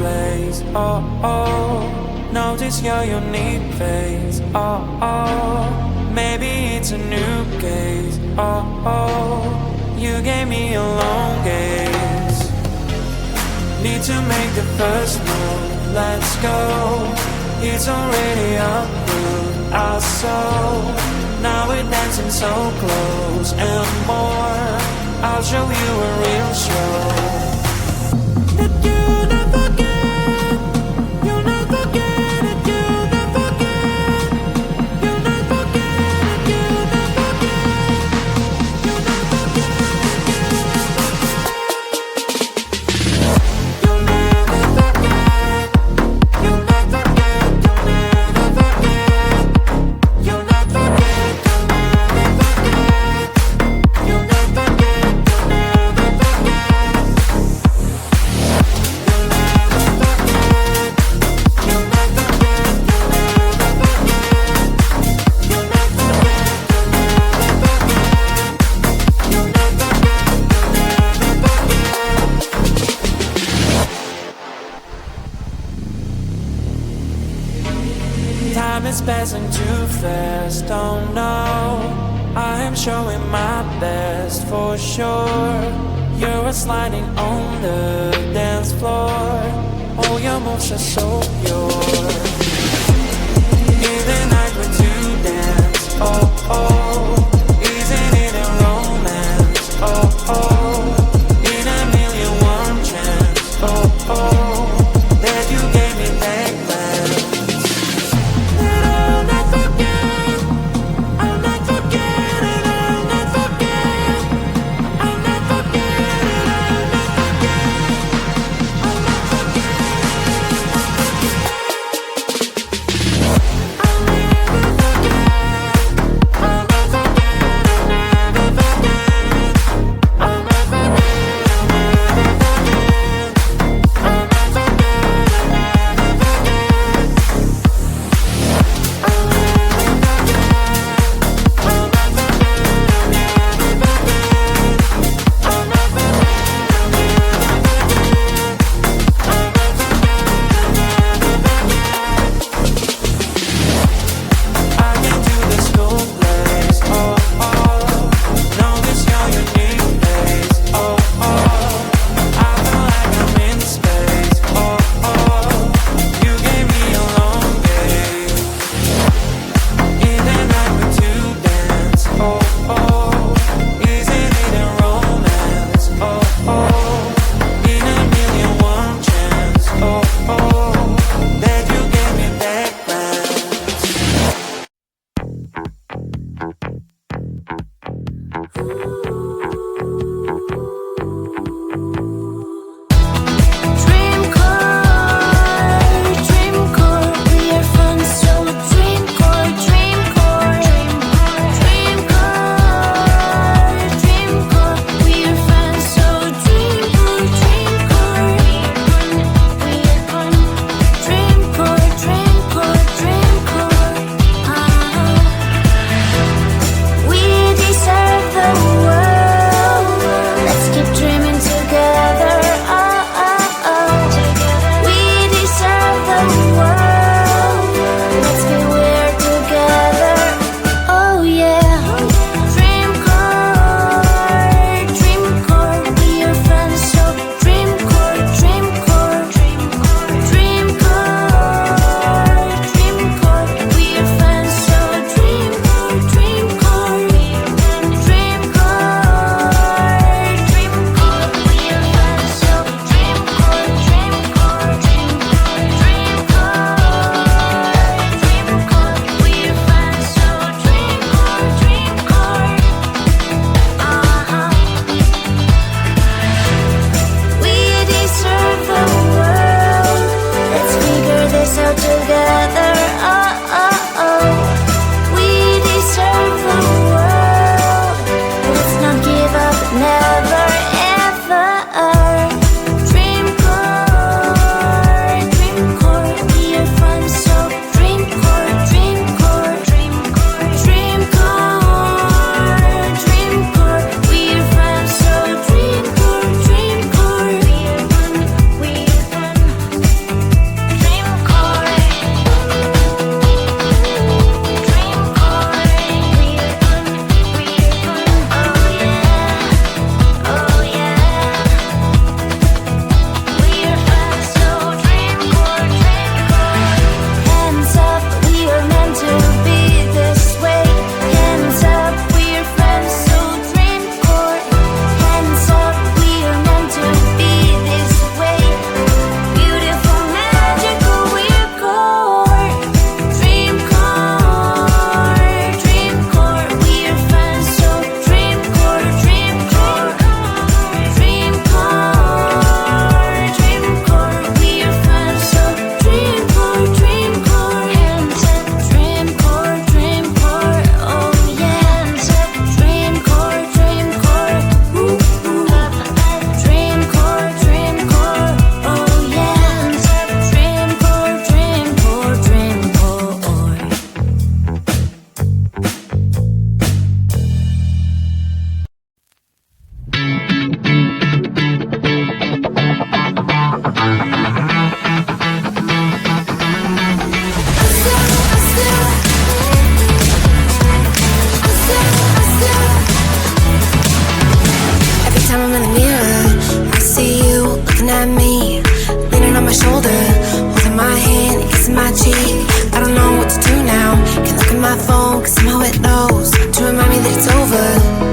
place. Oh, oh, notice your unique face. Oh, oh, maybe it's a new case. Oh, oh, you gave me a long gaze. Need to make the first move, let's go. It's already up to our soul. Now we're dancing so close and more. I'll show you a real show. That you'll never forget. You'll never forget it. You'll never forget. You'll never forget it. You'll never forget. You'll never forget. You'll never forget. You'll never forget. You'll never forget. You'll never forget. You'll never forget. Time is passing too fast, oh no. I am showing my best for sure. You're sliding on the dance floor. All your moves are so pure. In the night when to dance, oh oh. Isn't it a romance, oh oh. In a million warm chance, oh oh. That you gave me that glance. I'll not forget, I'll not forget it, I'll not forget, I'll not forget it, I'll not forget, I'll not forget. somehow it knows to remind me that it's over.